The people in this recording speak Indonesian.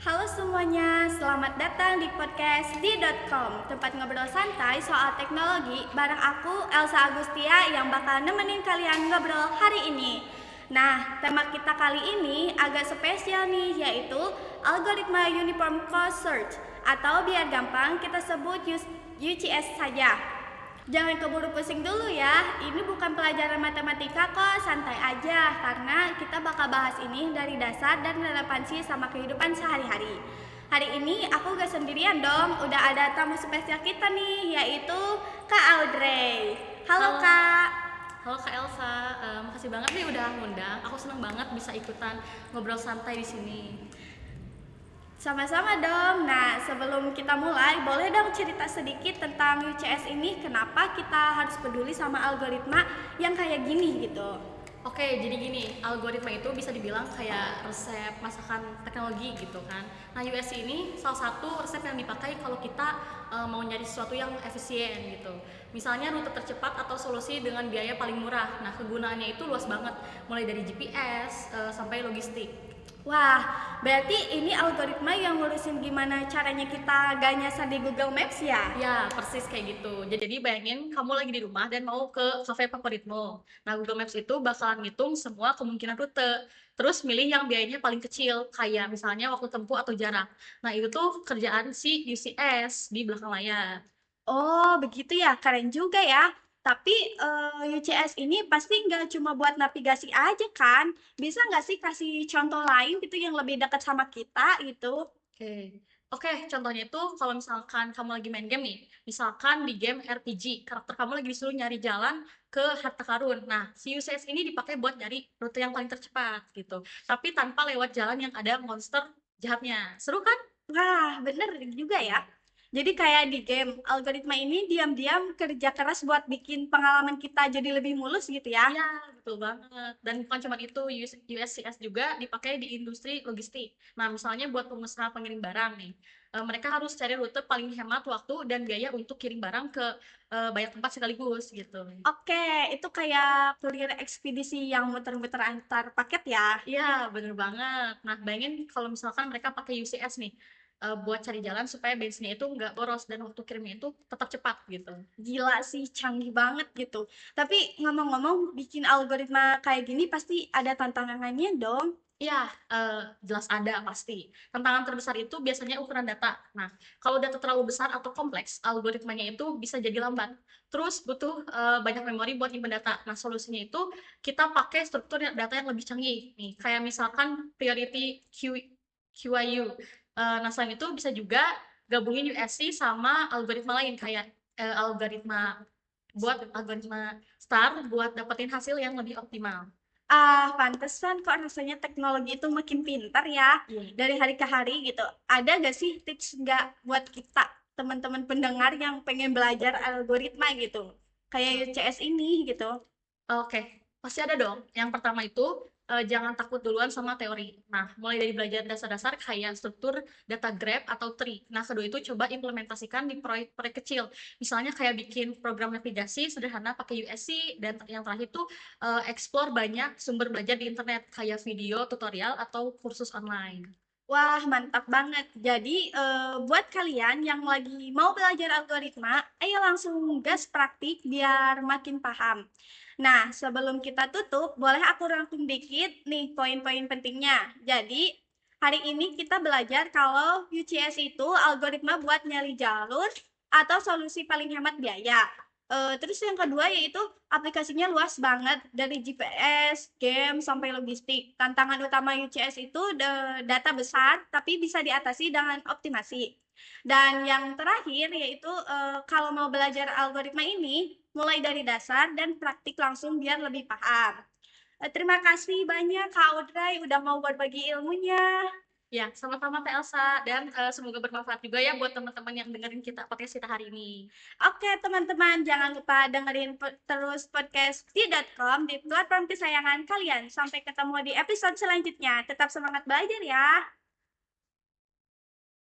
Halo semuanya, selamat datang di podcast di.com, tempat ngobrol santai soal teknologi bareng aku Elsa Agustia yang bakal nemenin kalian ngobrol hari ini. Nah, tema kita kali ini agak spesial nih, yaitu algoritma Uniform Cost Search, atau biar gampang kita sebut UCS saja. Jangan keburu pusing dulu ya, ini bukan pelajaran matematika kok, santai aja. Karena kita bakal bahas ini dari dasar dan relevansi sama kehidupan sehari-hari. Hari ini aku gak sendirian dong, udah ada tamu spesial kita nih, yaitu Kak Audrey. Halo Halo, Kak. halo Kak Elsa. Makasih banget nih udah ngundang. Aku seneng banget bisa ikutan ngobrol santai di sini. Sama-sama dong. Nah, sebelum kita mulai, boleh dong cerita sedikit tentang UCS ini, kenapa kita harus peduli sama algoritma yang kayak gini gitu. Oke, jadi gini, algoritma itu bisa dibilang kayak resep masakan teknologi gitu kan. Nah, USC ini salah satu resep yang dipakai kalau kita mau nyari sesuatu yang efisien gitu. Misalnya rute tercepat atau solusi dengan biaya paling murah. Nah, kegunaannya itu luas banget, mulai dari GPS sampai logistik. Wah, berarti ini algoritma yang ngurusin gimana caranya kita gak nyasar di Google Maps ya? Ya, persis kayak gitu. Jadi bayangin kamu lagi di rumah dan mau ke kafe favoritmu. Nah, Google Maps itu bakalan ngitung semua kemungkinan rute. Terus milih yang biayanya paling kecil, kayak misalnya waktu tempuh atau jarak. Nah, itu tuh kerjaan si UCS di belakang layar. Oh, begitu ya, keren juga ya. Tapi UCS ini pasti nggak cuma buat navigasi aja kan? Bisa nggak sih kasih contoh lain gitu yang lebih dekat sama kita gitu? Oke. Oke, contohnya itu kalau misalkan kamu lagi main game nih, misalkan di game RPG, karakter kamu lagi disuruh nyari jalan ke harta karun. Nah, si UCS ini dipakai buat nyari rute yang paling tercepat gitu. Tapi tanpa lewat jalan yang ada monster jahatnya. Seru kan? Wah, bener juga ya. Jadi kayak di game, algoritma ini diam-diam kerja keras buat bikin pengalaman kita jadi lebih mulus gitu ya. Iya, betul banget. Dan bukan cuma itu, USCS juga dipakai di industri logistik. Nah, misalnya buat pengusaha pengirim barang nih, mereka harus cari rute paling hemat waktu dan biaya untuk kirim barang ke banyak tempat sekaligus gitu. Oke, itu kayak kurir ekspedisi yang muter-muter antar paket ya. Iya, bener banget. Nah, bayangin kalau misalkan mereka pakai UCS nih, buat cari jalan supaya bensinnya itu nggak boros dan waktu kirimnya itu tetap cepat gitu. Gila sih, canggih banget gitu. Tapi ngomong-ngomong, bikin algoritma kayak gini pasti ada tantangannya dong. Iya, jelas ada pasti. Tantangan terbesar itu biasanya ukuran data. Nah, kalau data terlalu besar atau kompleks, algoritmanya itu bisa jadi lambat. Terus butuh banyak memori buat nyimpen data. Nah, solusinya itu kita pakai struktur data yang lebih canggih. Nih, kayak misalkan priority QIU. Nah, selain itu bisa juga gabungin USC sama algoritma lain kayak algoritma STAR buat dapetin hasil yang lebih optimal. Ah, pantesan kok rasanya teknologi itu makin pintar ya Iya. dari hari ke hari gitu. Ada gak sih tips nggak buat kita, teman-teman pendengar yang pengen belajar algoritma gitu? Kayak UCS ini gitu. Oke, pasti ada dong. Yang pertama itu, jangan takut duluan sama teori. Nah, mulai dari belajar dasar-dasar kayak struktur data graph atau tree. Nah, kedua itu coba implementasikan di proyek-proyek kecil. Misalnya kayak bikin program navigasi sederhana pakai USC, dan yang terakhir itu explore banyak sumber belajar di internet kayak video, tutorial, atau kursus online. Wah, mantap banget. Jadi, buat kalian yang lagi mau belajar algoritma, ayo langsung gas praktik biar makin paham. Nah, sebelum kita tutup, boleh aku rangkum dikit nih poin-poin pentingnya. Jadi, hari ini kita belajar kalau UCS itu algoritma buat nyari jalur atau solusi paling hemat biaya. Terus yang kedua yaitu aplikasinya luas banget dari GPS, game, sampai logistik. Tantangan utama UCS itu data besar tapi bisa diatasi dengan optimasi. Dan yang terakhir yaitu kalau mau belajar algoritma ini mulai dari dasar dan praktik langsung biar lebih paham. Terima kasih banyak Kak Audrey udah mau berbagi ilmunya. Ya, sama-sama Teh Elsa, dan semoga bermanfaat juga ya buat teman-teman yang dengerin kita podcast kita hari ini. Oke teman-teman, jangan lupa dengerin terus podcast di.com di platform kesayangan kalian. Sampai ketemu di episode selanjutnya. Tetap semangat belajar ya.